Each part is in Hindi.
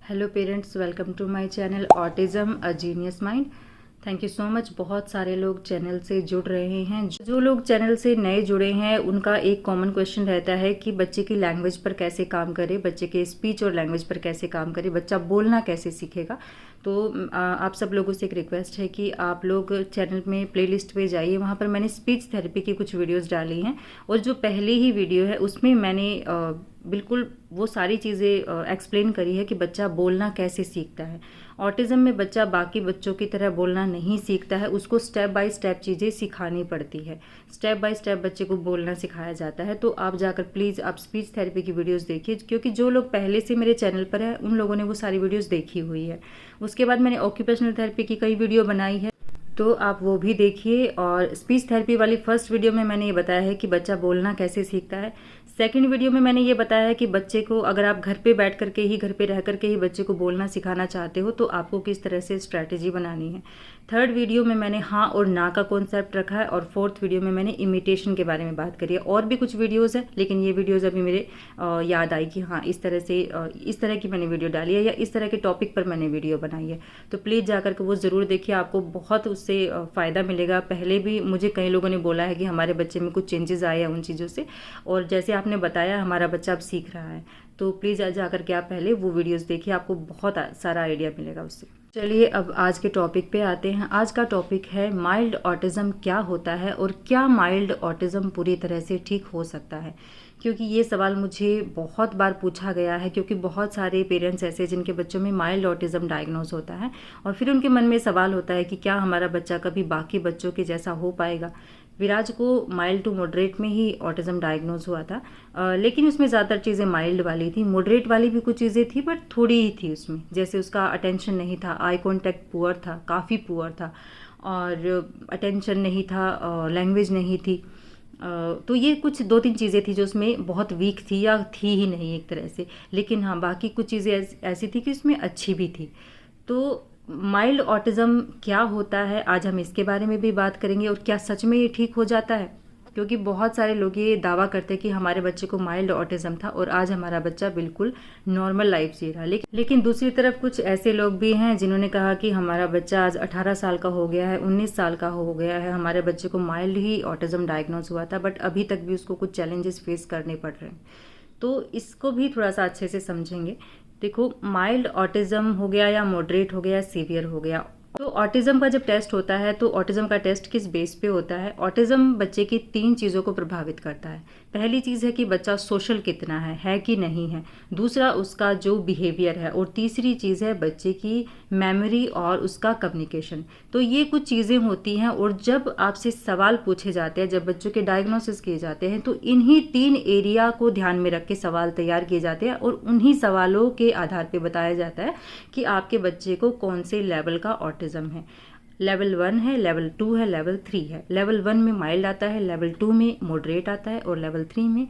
Hello parents, welcome to my channel autism a genius mind. Thank you so much. बहुत सारे लोग चैनल से जुड़ रहे हैं। जो लोग चैनल से नए जुड़े हैं उनका एक कॉमन क्वेश्चन रहता है कि बच्चे की लैंग्वेज पर कैसे काम करे, बच्चे के स्पीच और लैंग्वेज पर कैसे काम करे, बच्चा बोलना कैसे सीखेगा। तो आप सब लोगों से एक रिक्वेस्ट है कि आप लोग चैनल में प्लेलिस्ट पे जाइए। वहाँ पर मैंने स्पीच थेरेपी की कुछ वीडियोस डाली हैं और जो पहली ही वीडियो है उसमें मैंने बिल्कुल वो सारी चीज़ें एक्सप्लेन करी है कि बच्चा बोलना कैसे सीखता है। ऑटिज़म में बच्चा बाकी बच्चों की तरह बोलना नहीं सीखता है, उसको स्टेप बाय स्टेप चीज़ें सिखानी पड़ती है। स्टेप बाय स्टेप बच्चे को बोलना सिखाया जाता है। तो आप जाकर प्लीज़ आप स्पीच थेरेपी की वीडियोस देखिए, क्योंकि जो लोग पहले से मेरे चैनल पर है उन लोगों ने वो सारी वीडियोस देखी हुई है। उसके बाद मैंने ऑक्यूपेशनल थेरेपी की कई वीडियो बनाई है, तो आप वो भी देखिए। और स्पीच थेरेपी वाली फर्स्ट वीडियो में मैंने ये बताया है कि बच्चा बोलना कैसे सीखता है। सेकंड वीडियो में मैंने ये बताया है कि बच्चे को अगर आप घर पे बैठ करके ही, घर पे रह करके ही बच्चे को बोलना सिखाना चाहते हो तो आपको किस तरह से स्ट्रैटेजी बनानी है। थर्ड वीडियो में मैंने हाँ और ना का कॉन्सेप्ट रखा है। और फोर्थ वीडियो में मैंने इमिटेशन के बारे में बात करी है। और भी कुछ वीडियोज़ है, लेकिन ये वीडियोज़ अभी मेरे याद आई कि हाँ इस तरह की मैंने वीडियो डाली है या इस तरह के टॉपिक पर मैंने वीडियो बनाई है। तो प्लीज़ जाकर के वो ज़रूर देखिए, आपको बहुत उससे फ़ायदा मिलेगा। पहले भी मुझे कई लोगों ने बोला है कि हमारे बच्चे में कुछ चेंजेस आए हैं उन चीज़ों से, और जैसे आपने बताया हमारा बच्चा अब सीख रहा है। तो प्लीज़ जाकर के आप पहले वो वीडियोस देखिए, आपको बहुत सारा आइडिया मिलेगा उससे। चलिए अब आज के टॉपिक पे आते हैं। आज का टॉपिक है माइल्ड ऑटिज़म क्या होता है और क्या माइल्ड ऑटिज़म पूरी तरह से ठीक हो सकता है। क्योंकि ये सवाल मुझे बहुत बार पूछा गया है, क्योंकि बहुत सारे पेरेंट्स ऐसे जिनके बच्चों में माइल्ड ऑटिज़म डायग्नोज होता है और फिर उनके मन में सवाल होता है कि क्या हमारा बच्चा कभी बाकी बच्चों के जैसा हो पाएगा। विराज को माइल्ड टू मॉडरेट में ही ऑटिज़म डायग्नोज हुआ था, लेकिन उसमें ज़्यादातर चीज़ें माइल्ड वाली थी। मॉडरेट वाली भी कुछ चीज़ें थी बट थोड़ी ही थी उसमें, जैसे उसका अटेंशन नहीं था, आई कॉन्टैक्ट पुअर था, काफ़ी पुअर था, और अटेंशन नहीं था, लैंग्वेज नहीं थी। तो ये कुछ 2-3 चीज़ें थी जो उसमें बहुत वीक थी या थी ही नहीं एक तरह से। लेकिन हाँ बाकी कुछ चीज़ें ऐसी थी कि उसमें अच्छी भी थी। तो माइल्ड ऑटिज़म क्या होता है, आज हम इसके बारे में भी बात करेंगे। और क्या सच में ये ठीक हो जाता है, क्योंकि बहुत सारे लोग ये दावा करते हैं कि हमारे बच्चे को माइल्ड ऑटिज़म था और आज हमारा बच्चा बिल्कुल नॉर्मल लाइफ जी रहा। लेकिन दूसरी तरफ कुछ ऐसे लोग भी हैं जिन्होंने कहा कि हमारा बच्चा आज 18 साल का हो गया है, 19 साल का हो गया है, हमारे बच्चे को माइल्ड ही ऑटिज़म डायग्नोज हुआ था, बट अभी तक भी उसको कुछ चैलेंजेस फेस करने पड़ रहे हैं। तो इसको भी थोड़ा सा अच्छे से समझेंगे। देखो, माइल्ड ऑटिज़म हो गया या मॉडरेट हो गया, सीवियर हो गया। तो ऑटिज़म का जब टेस्ट होता है तो ऑटिज़म का टेस्ट किस बेस पे होता है। ऑटिज़म बच्चे की 3 चीज़ों को प्रभावित करता है। पहली चीज़ है कि बच्चा सोशल कितना है कि नहीं है। दूसरा उसका जो बिहेवियर है, और तीसरी चीज़ है बच्चे की मेमोरी और उसका कम्युनिकेशन। तो ये कुछ चीज़ें होती हैं, और जब आपसे सवाल पूछे जाते हैं, जब बच्चों के डायग्नोसिस किए जाते हैं, तो इन्हीं 3 एरिया को ध्यान में रख के सवाल तैयार किए जाते हैं, और उन्हीं सवालों के आधार पर बताया जाता है कि आपके बच्चे को कौन से लेवल का ऑटिज़म है। लेवल 1 है, लेवल 2 है, लेवल 3 है। लेवल 1 में माइल्ड आता है, लेवल 2 में मॉडरेट आता है, और लेवल 3 में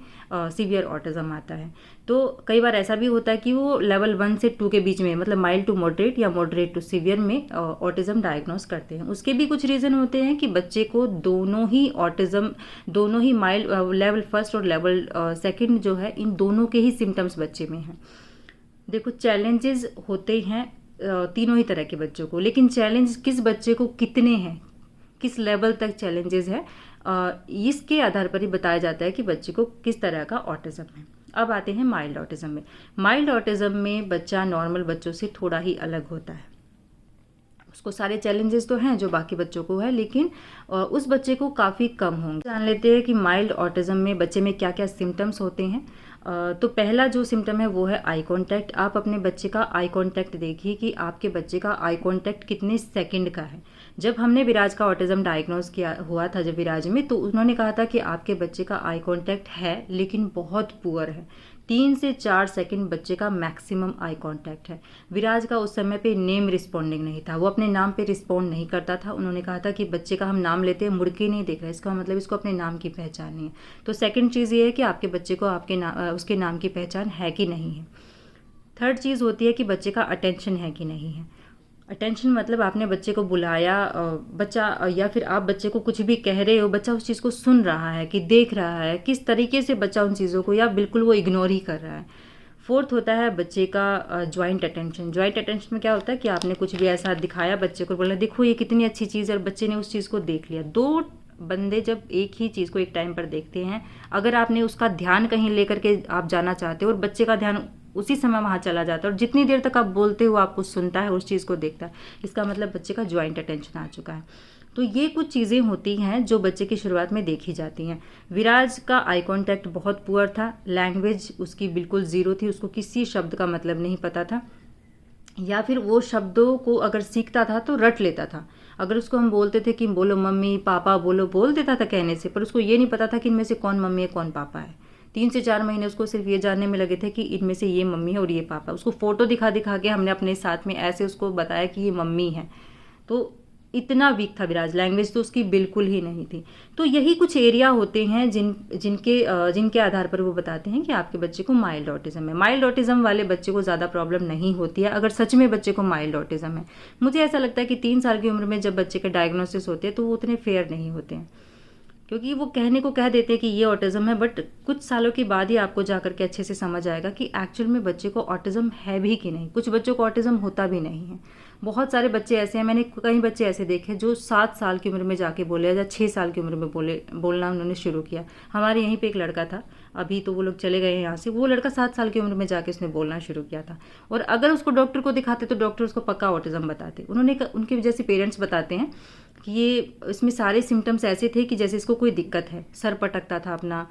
सीवियर ऑटिज़म आता है। तो कई बार ऐसा भी होता है कि वो लेवल 1 से 2 के बीच में, मतलब माइल्ड टू मॉडरेट या मॉडरेट टू सीवियर में ऑटिज़म डायग्नोस करते हैं। उसके भी कुछ रीज़न होते हैं कि बच्चे को दोनों ही ऑटिज़म, दोनों ही माइल्ड लेवल 1 और लेवल 2 जो है, इन दोनों के ही सिम्टम्स बच्चे में हैं। देखो, चैलेंजेस होते हैं तीनों ही तरह के बच्चों को, लेकिन चैलेंज किस बच्चे को कितने हैं, किस लेवल तक चैलेंजेस है, इसके आधार पर ही बताया जाता है कि बच्चे को किस तरह का ऑटिज़म है। अब आते हैं माइल्ड ऑटिज़म में। माइल्ड ऑटिज़म में बच्चा नॉर्मल बच्चों से थोड़ा ही अलग होता है। उसको सारे चैलेंजेस तो हैं जो बाकी बच्चों को है, लेकिन उस बच्चे को काफ़ी कम होंगे। जान लेते हैं कि माइल्ड ऑटिज़म में बच्चे में क्या क्या सिम्टम्स होते हैं। तो पहला जो सिम्टम है वो है आई कांटेक्ट। आप अपने बच्चे का आई कांटेक्ट देखिए कि आपके बच्चे का आई कांटेक्ट कितने सेकंड का है। जब हमने विराज का ऑटिज़म डायग्नोज किया हुआ था जब विराज में, तो उन्होंने कहा था कि आपके बच्चे का आई कांटेक्ट है लेकिन बहुत पुअर है। 3 से 4 सेकंड बच्चे का मैक्सिमम आई कांटेक्ट है। विराज का उस समय पे नेम रिस्पॉन्डिंग नहीं था, वो अपने नाम पे रिस्पॉन्ड नहीं करता था। उन्होंने कहा था कि बच्चे का हम नाम लेते हैं, मुड़ के नहीं देख रहे, इसका मतलब इसको अपने नाम की पहचान नहीं है। तो सेकंड चीज़ ये है कि आपके बच्चे को उसके नाम की पहचान है कि नहीं है। थर्ड चीज़ होती है कि बच्चे का अटेंशन है कि नहीं है। अटेंशन मतलब आपने बच्चे को बुलाया, बच्चा या फिर आप बच्चे को कुछ भी कह रहे हो, बच्चा उस चीज़ को सुन रहा है कि देख रहा है, किस तरीके से बच्चा उन चीज़ों को, या बिल्कुल वो इग्नोर ही कर रहा है। फोर्थ होता है बच्चे का ज्वाइंट अटेंशन। ज्वाइंट अटेंशन में क्या होता है कि आपने कुछ भी ऐसा दिखाया बच्चे को, बोला देखो ये कितनी अच्छी चीज़ है, और बच्चे ने उस चीज़ को देख लिया। दो बंदे जब एक ही चीज़ को एक टाइम पर देखते हैं, अगर आपने उसका ध्यान कहीं लेकर के आप जाना चाहते हो और बच्चे का ध्यान उसी समय वहाँ चला जाता है, और जितनी देर तक आप बोलते हो आपको सुनता है, उस चीज़ को देखता है, इसका मतलब बच्चे का ज्वाइंट अटेंशन आ चुका है। तो ये कुछ चीज़ें होती हैं जो बच्चे की शुरुआत में देखी जाती हैं। विराज का आई कांटेक्ट बहुत पुअर था, लैंग्वेज उसकी बिल्कुल ज़ीरो थी, उसको किसी शब्द का मतलब नहीं पता था, या फिर वो शब्दों को अगर सीखता था तो रट लेता था। अगर उसको हम बोलते थे कि बोलो मम्मी पापा बोलो, बोल देता था कहने से, पर उसको ये नहीं पता था कि इनमें से कौन मम्मी है कौन पापा है। 3 से 4 महीने उसको सिर्फ ये जानने में लगे थे कि इनमें से ये मम्मी है और ये पापा। उसको फोटो दिखा दिखा के हमने अपने साथ में ऐसे उसको बताया कि ये मम्मी है। तो इतना वीक था विराज, लैंग्वेज तो उसकी बिल्कुल ही नहीं थी। तो यही कुछ एरिया होते हैं जिनके आधार पर वो बताते हैं कि आपके बच्चे को माइल्ड ऑटिज्म है। माइल्ड ऑटिज्म वाले बच्चे को ज़्यादा प्रॉब्लम नहीं होती है अगर सच में बच्चे को माइल्ड ऑटिज्म है। मुझे ऐसा लगता है कि 3 साल की उम्र में जब बच्चे के डायग्नोसिस होते हैं तो वो उतने फेयर नहीं होते हैं, क्योंकि वो कहने को कह देते हैं कि ये ऑटिज्म है, बट कुछ सालों के बाद ही आपको जाकर के अच्छे से समझ आएगा कि एक्चुअल में बच्चे को ऑटिज्म है भी कि नहीं। कुछ बच्चों को ऑटिज्म होता भी नहीं है। बहुत सारे बच्चे ऐसे हैं, मैंने कई बच्चे ऐसे देखे जो 7 साल की उम्र में जाके बोले, या 6 साल की उम्र में बोलना उन्होंने शुरू किया। हमारे यहीं पे एक लड़का था, अभी तो वो लोग चले गए हैं यहाँ से, वो लड़का 7 साल की उम्र में जाके उसने बोलना शुरू किया था। और अगर उसको डॉक्टर को दिखाते तो डॉक्टर उसको पक्का ऑटिज्म बताते। उनके जैसे पेरेंट्स बताते हैं कि ये इसमें सारे सिम्टम्स ऐसे थे कि जैसे इसको कोई दिक्कत है, सर पटकता था अपना,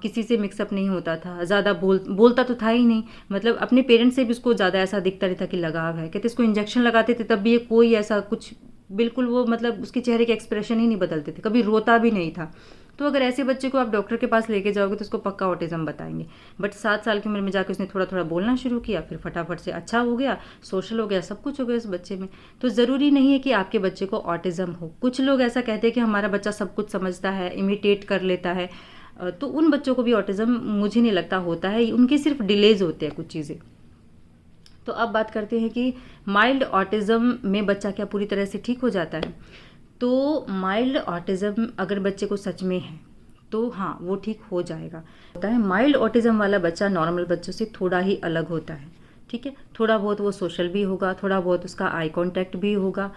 किसी से मिक्सअप नहीं होता था, ज़्यादा बोलता तो था ही नहीं, मतलब अपने पेरेंट्स से भी उसको ज़्यादा ऐसा दिखता नहीं था कि लगाव है। कहते इसको इंजेक्शन लगाते थे तब भी ये कोई ऐसा कुछ बिल्कुल, वो मतलब उसके चेहरे के एक्सप्रेशन ही नहीं बदलते थे, कभी रोता भी नहीं था। तो अगर ऐसे बच्चे को आप डॉक्टर के पास लेके जाओगे तो उसको पक्का ऑटिज्म बताएंगे। बट 7 साल की उम्र में जाकर उसने थोड़ा थोड़ा बोलना शुरू किया, फिर फटाफट से अच्छा हो गया, सोशल हो गया, सब कुछ हो गया उस बच्चे में। तो ज़रूरी नहीं है कि आपके बच्चे को ऑटिज्म हो। कुछ लोग ऐसा कहते हैं कि हमारा बच्चा सब कुछ समझता है, इमिटेट कर लेता है, तो उन बच्चों को भी ऑटिज्म मुझे नहीं लगता होता है, उनके सिर्फ डिलेज होते हैं कुछ चीज़ें। तो अब बात करते हैं कि माइल्ड ऑटिज्म में बच्चा क्या पूरी तरह से ठीक हो जाता है। तो माइल्ड ऑटिज्म अगर बच्चे को सच में है तो हाँ, वो ठीक हो जाएगा। होता है माइल्ड ऑटिज्म वाला बच्चा नॉर्मल बच्चों से थोड़ा ही अलग होता है, ठीक है। थोड़ा बहुत वो सोशल भी होगा, थोड़ा बहुत उसका आई कांटेक्ट भी होगा,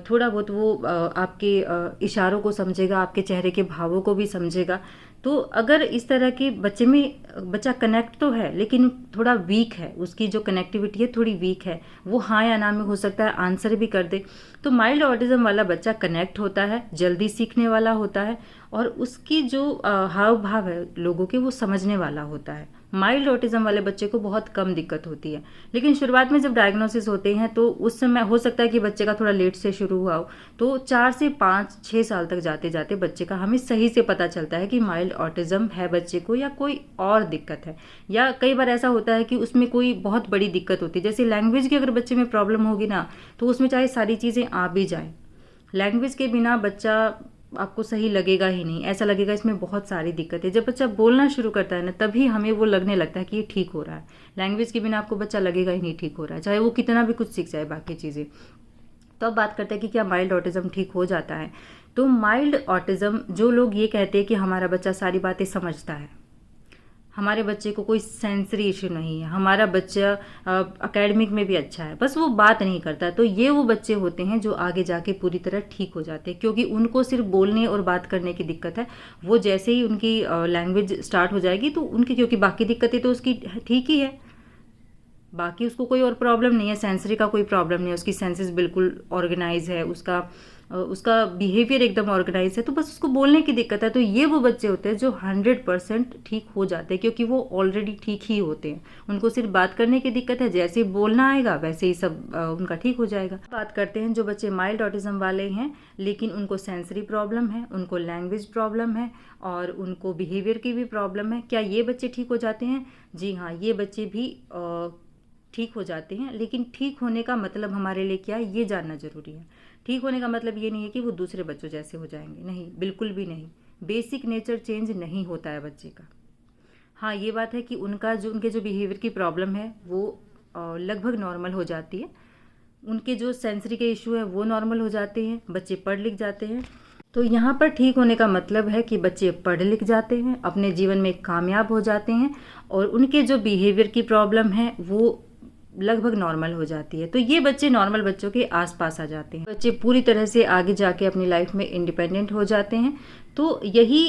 थोड़ा बहुत वो आपके इशारों को समझेगा, आपके चेहरे के भावों को भी समझेगा। तो अगर इस तरह के बच्चे में बच्चा कनेक्ट तो है लेकिन थोड़ा वीक है, उसकी जो कनेक्टिविटी है थोड़ी वीक है, वो हाँ या ना में हो सकता है आंसर भी कर दे। तो माइल्ड ऑटिज्म वाला बच्चा कनेक्ट होता है, जल्दी सीखने वाला होता है, और उसकी जो हाव भाव है लोगों के वो समझने वाला होता है। माइल्ड ऑटिज्म वाले बच्चे को बहुत कम दिक्कत होती है, लेकिन शुरुआत में जब डायग्नोसिस होते हैं तो उस समय हो सकता है कि बच्चे का थोड़ा लेट से शुरू हुआ हो, तो 4 से 5-6 साल तक जाते जाते बच्चे का हमें सही से पता चलता है कि माइल्ड ऑटिज्म है बच्चे को या कोई और दिक्कत है। या कई बार ऐसा होता है कि उसमें कोई बहुत बड़ी दिक्कत होती है, जैसे लैंग्वेज की अगर बच्चे में प्रॉब्लम होगी ना, तो उसमें चाहे सारी चीज़ें आ भी जाएं, लैंग्वेज के बिना बच्चा आपको सही लगेगा ही नहीं, ऐसा लगेगा इसमें बहुत सारी दिक्कत है। जब बच्चा बोलना शुरू करता है ना, तभी हमें वो लगने लगता है कि ये ठीक हो रहा है। लैंग्वेज के बिना आपको बच्चा लगेगा ही नहीं ठीक हो रहा है, चाहे वो कितना भी कुछ सीख जाए बाकी चीज़ें। तो अब बात करते हैं कि क्या माइल्ड ऑटिज्म ठीक हो जाता है। तो माइल्ड ऑटिज्म, जो लोग ये कहते हैं कि हमारा बच्चा सारी बातें समझता है, हमारे बच्चे को कोई सेंसरी इश्यू नहीं है, हमारा बच्चा एकेडमिक में भी अच्छा है, बस वो बात नहीं करता, तो ये वो बच्चे होते हैं जो आगे जाके पूरी तरह ठीक हो जाते हैं, क्योंकि उनको सिर्फ बोलने और बात करने की दिक्कत है। वो जैसे ही उनकी लैंग्वेज स्टार्ट हो जाएगी तो उनकी, क्योंकि बाकी दिक्कतें तो उसकी ठीक ही है, बाकी उसको कोई और प्रॉब्लम नहीं है, सेंसरी का कोई प्रॉब्लम नहीं है, उसकी सेंसेस बिल्कुल ऑर्गेनाइज है, उसका बिहेवियर एकदम ऑर्गेनाइज है, तो बस उसको बोलने की दिक्कत है। तो ये वो बच्चे होते हैं जो 100% ठीक हो जाते हैं, क्योंकि वो ऑलरेडी ठीक ही होते हैं, उनको सिर्फ बात करने की दिक्कत है, जैसे ही बोलना आएगा वैसे ही सब उनका ठीक हो जाएगा। बात करते हैं जो बच्चे माइल्ड ऑटिज्म वाले हैं लेकिन उनको सेंसरी प्रॉब्लम है, उनको लैंग्वेज प्रॉब्लम है और उनको बिहेवियर की भी प्रॉब्लम है, क्या ये बच्चे ठीक हो जाते हैं? जी हाँ, ये बच्चे भी ठीक हो जाते हैं। लेकिन ठीक होने का मतलब हमारे लिए क्या है, ये जानना जरूरी है। ठीक होने का मतलब ये नहीं है कि वो दूसरे बच्चों जैसे हो जाएंगे, नहीं, बिल्कुल भी नहीं। बेसिक नेचर चेंज नहीं होता है बच्चे का। हाँ, ये बात है कि उनके जो बिहेवियर की प्रॉब्लम है वो लगभग नॉर्मल हो जाती है, उनके जो सेंसरी के इशू है वो नॉर्मल हो जाते हैं, बच्चे पढ़ लिख जाते हैं। तो यहाँ पर ठीक होने का मतलब है कि बच्चे पढ़ लिख जाते हैं, अपने जीवन में कामयाब हो जाते हैं और उनके जो बिहेवियर की प्रॉब्लम है वो लगभग नॉर्मल हो जाती है। तो ये बच्चे नॉर्मल बच्चों के आसपास आ जाते हैं, बच्चे पूरी तरह से आगे जाके अपनी लाइफ में इंडिपेंडेंट हो जाते हैं। तो यही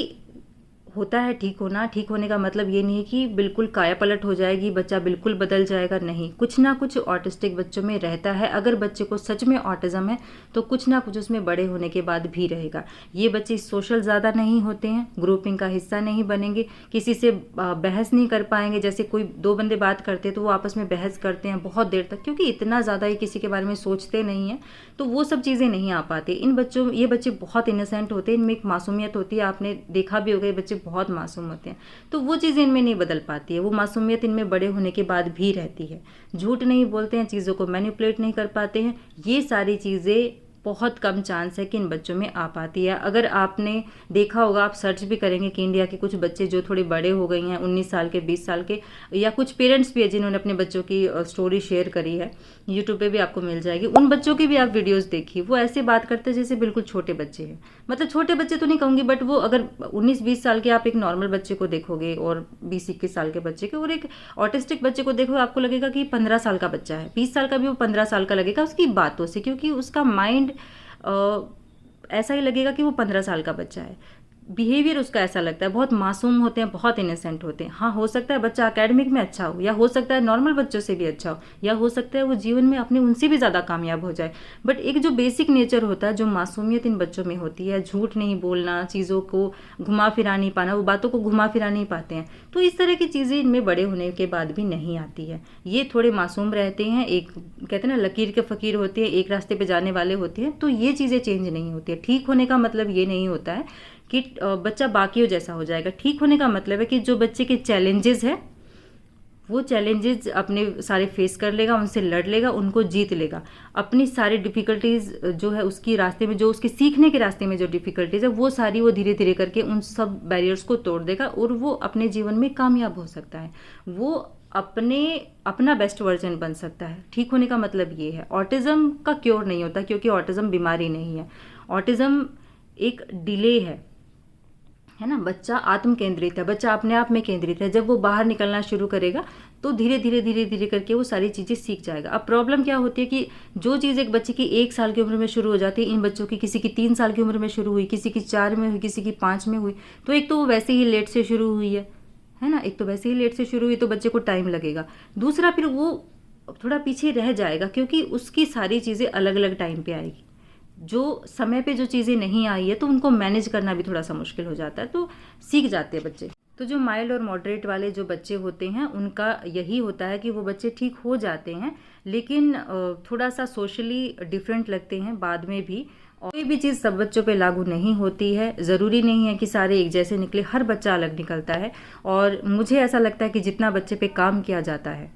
होता है ठीक होना। ठीक होने का मतलब ये नहीं है कि बिल्कुल काया पलट हो जाएगी, बच्चा बिल्कुल बदल जाएगा, नहीं। कुछ ना कुछ ऑटिस्टिक बच्चों में रहता है। अगर बच्चे को सच में ऑटिज्म है तो कुछ ना कुछ उसमें बड़े होने के बाद भी रहेगा। ये बच्चे सोशल ज़्यादा नहीं होते हैं, ग्रुपिंग का हिस्सा नहीं बनेंगे, किसी से बहस नहीं कर पाएंगे। जैसे कोई दो बंदे बात करते हैं तो वो आपस में बहस करते हैं बहुत देर तक, क्योंकि इतना ज़्यादा ये किसी के बारे में सोचते नहीं हैं, तो वो सब चीज़ें नहीं आ पाती इन बच्चों। ये बच्चे बहुत इनोसेंट होते हैं, इनमें एक मासूमियत होती है। आपने देखा भी होगा, ये बच्चे बहुत मासूम होते हैं, तो वो चीज़ें इनमें नहीं बदल पाती है। वो मासूमियत इनमें बड़े होने के बाद भी रहती है। झूठ नहीं बोलते हैं, चीज़ों को मैनिपुलेट नहीं कर पाते हैं। ये सारी चीज़ें बहुत कम चांस है कि इन बच्चों में आ पाती है। अगर आपने देखा होगा, आप सर्च भी करेंगे कि इंडिया के कुछ बच्चे जो थोड़े बड़े हो गए हैं, 19 साल के, 20 साल के, या कुछ पेरेंट्स भी है जिन्होंने अपने बच्चों की स्टोरी शेयर करी है, यूट्यूब पे भी आपको मिल जाएगी। उन बच्चों की भी आप वीडियोस देखिए, वो ऐसे बात करते हैं जैसे बिल्कुल छोटे बच्चे हैं। मतलब छोटे बच्चे तो नहीं कहूँगी, बट वो अगर 19-20 साल के आप एक नॉर्मल बच्चे को देखोगे और 20-21 साल के बच्चे को और एक ऑटिस्टिक बच्चे को देखोगे, आपको लगेगा कि 15 साल का बच्चा है। 20 साल का भी वो 15 साल का लगेगा उसकी बातों से, क्योंकि उसका माइंड ऐसा ही लगेगा कि वो 15 साल का बच्चा है। बिहेवियर उसका ऐसा लगता है, बहुत मासूम होते हैं, बहुत इनोसेंट होते हैं। हाँ, हो सकता है बच्चा एकेडमिक में अच्छा हो, या हो सकता है नॉर्मल बच्चों से भी अच्छा हो, या हो सकता है वो जीवन में अपने उनसे भी ज़्यादा कामयाब हो जाए। बट एक जो बेसिक नेचर होता है, जो मासूमियत इन बच्चों में होती है, झूठ नहीं बोलना, चीज़ों को घुमा फिरा नहीं पाना, वो बातों को घुमा फिरा नहीं पाते हैं, तो इस तरह की चीज़ें इनमें बड़े होने के बाद भी नहीं आती है। ये थोड़े मासूम रहते हैं, एक कहते हैं ना लकीर के फ़कीर होते हैं, एक रास्ते पे जाने वाले होते हैं। तो ये चीज़ें चेंज नहीं होती है। ठीक होने का मतलब ये नहीं होता है कि बच्चा बाकियों जैसा हो जाएगा। ठीक होने का मतलब है कि जो बच्चे के चैलेंजेस है, वो चैलेंजेस अपने सारे फेस कर लेगा, उनसे लड़ लेगा, उनको जीत लेगा। अपनी सारी डिफ़िकल्टीज जो है उसकी रास्ते में, जो उसके सीखने के रास्ते में जो डिफ़िकल्टीज है, वो सारी वो धीरे धीरे करके उन सब बैरियर्स को तोड़ देगा और वो अपने जीवन में कामयाब हो सकता है। वो अपना बेस्ट वर्जन बन सकता है। ठीक होने का मतलब ये है। ऑटिज्म का क्योर नहीं होता, क्योंकि ऑटिज्म बीमारी नहीं है। ऑटिज्म एक डिले है ना। बच्चा आत्म केंद्रित है, बच्चा अपने आप में केंद्रित है। जब वो बाहर निकलना शुरू करेगा तो धीरे धीरे करके वो सारी चीज़ें सीख जाएगा। अब प्रॉब्लम क्या होती है कि जो चीज़ एक बच्चे की 1 साल की उम्र में शुरू हो जाती है, इन बच्चों की किसी की 3 साल की उम्र में शुरू हुई, किसी की 4 में हुई, किसी की 5 में हुई। तो एक तो वो वैसे ही लेट से शुरू हुई है ना। एक तो वैसे ही लेट से शुरू हुई तो बच्चे को टाइम लगेगा। दूसरा, फिर वो थोड़ा पीछे रह जाएगा, क्योंकि उसकी सारी चीज़ें अलग अलग टाइम पे आएगी। जो समय पे जो चीज़ें नहीं आई है तो उनको मैनेज करना भी थोड़ा सा मुश्किल हो जाता है, तो सीख जाते हैं बच्चे। तो जो माइल्ड और मॉडरेट वाले जो बच्चे होते हैं, उनका यही होता है कि वो बच्चे ठीक हो जाते हैं, लेकिन थोड़ा सा सोशली डिफरेंट लगते हैं बाद में भी। और कोई भी चीज़ सब बच्चों पे लागू नहीं होती है। ज़रूरी नहीं है कि सारे एक जैसे निकले, हर बच्चा अलग निकलता है। और मुझे ऐसा लगता है कि जितना बच्चे पे काम किया जाता है,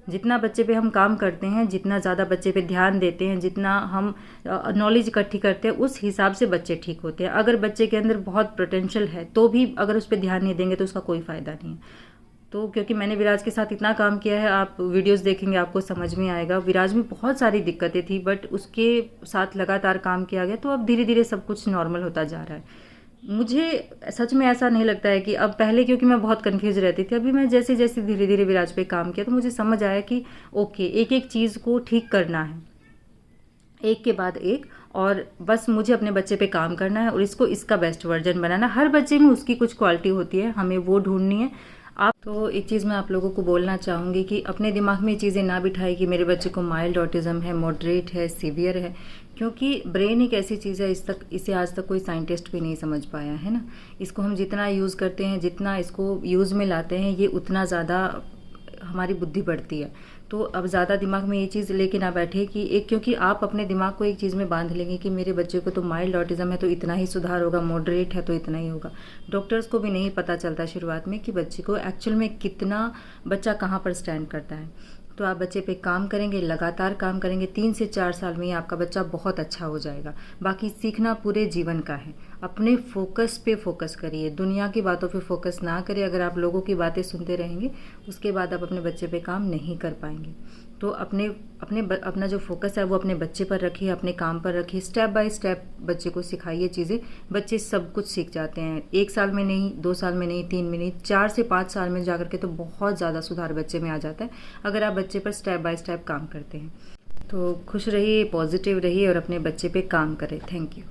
जितना बच्चे पे हम काम करते हैं, जितना ज़्यादा बच्चे पे ध्यान देते हैं, जितना हम नॉलेज इकट्ठी करते हैं, उस हिसाब से बच्चे ठीक होते हैं। अगर बच्चे के अंदर बहुत पोटेंशियल है तो भी अगर उस पर ध्यान नहीं देंगे तो उसका कोई फ़ायदा नहीं है। तो क्योंकि मैंने विराज के साथ इतना काम किया है, आप वीडियोस देखेंगे आपको समझ में आएगा। विराज में बहुत सारी दिक्कतें थी, बट उसके साथ लगातार काम किया गया तो अब धीरे धीरे सब कुछ नॉर्मल होता जा रहा है। मुझे सच में ऐसा नहीं लगता है कि अब, पहले क्योंकि मैं बहुत कंफ्यूज रहती थी, अभी मैं जैसे जैसे धीरे धीरे विराज पे काम किया तो मुझे समझ आया कि ओके, एक एक चीज़ को ठीक करना है, एक के बाद एक, और बस मुझे अपने बच्चे पे काम करना है और इसको इसका बेस्ट वर्जन बनाना। हर बच्चे में उसकी कुछ क्वालिटी होती है, हमें वो ढूंढनी है। आप तो एक चीज़ मैं आप लोगों को बोलना चाहूँगी कि अपने दिमाग में ये चीज़ें ना बिठाई कि मेरे बच्चे को माइल्ड ऑटिज्म है, मॉडरेट है, सीवियर है, क्योंकि ब्रेन एक ऐसी चीज़ है, इसे आज तक कोई साइंटिस्ट भी नहीं समझ पाया है ना। इसको हम जितना यूज़ करते हैं, जितना इसको यूज़ में लाते हैं, ये उतना ज़्यादा हमारी बुद्धि बढ़ती है। तो अब ज़्यादा दिमाग में ये चीज़ लेके ना बैठे कि क्योंकि आप अपने दिमाग को एक चीज़ में बांध लेंगे कि मेरे बच्चे को तो माइल्ड ऑटिज्म है तो इतना ही सुधार होगा, मॉडरेट है तो इतना ही होगा। डॉक्टर्स को भी नहीं पता चलता शुरुआत में कि बच्चे को एक्चुअल में कितना, बच्चा कहाँ पर स्टैंड करता है। तो आप बच्चे पे काम करेंगे, लगातार काम करेंगे, 3 से 4 साल में ही आपका बच्चा बहुत अच्छा हो जाएगा। बाकी सीखना पूरे जीवन का है। अपने फोकस पे फोकस करिए, दुनिया की बातों पे फोकस ना करिए। अगर आप लोगों की बातें सुनते रहेंगे, उसके बाद आप अपने बच्चे पे काम नहीं कर पाएंगे। तो अपना जो फोकस है वो अपने बच्चे पर रखिए, अपने काम पर रखिए। स्टेप बाय स्टेप बच्चे को सिखाइए चीज़ें। बच्चे सब कुछ सीख जाते हैं, 1 साल में नहीं, 2 साल में नहीं, 3 में नहीं, 4 से 5 साल में जाकर के तो बहुत ज़्यादा सुधार बच्चे में आ जाता है, अगर आप बच्चे पर स्टेप बाय स्टेप काम करते हैं। तो खुश रहिए, पॉजिटिव रहिए और अपने बच्चे पे काम करें। Thank you.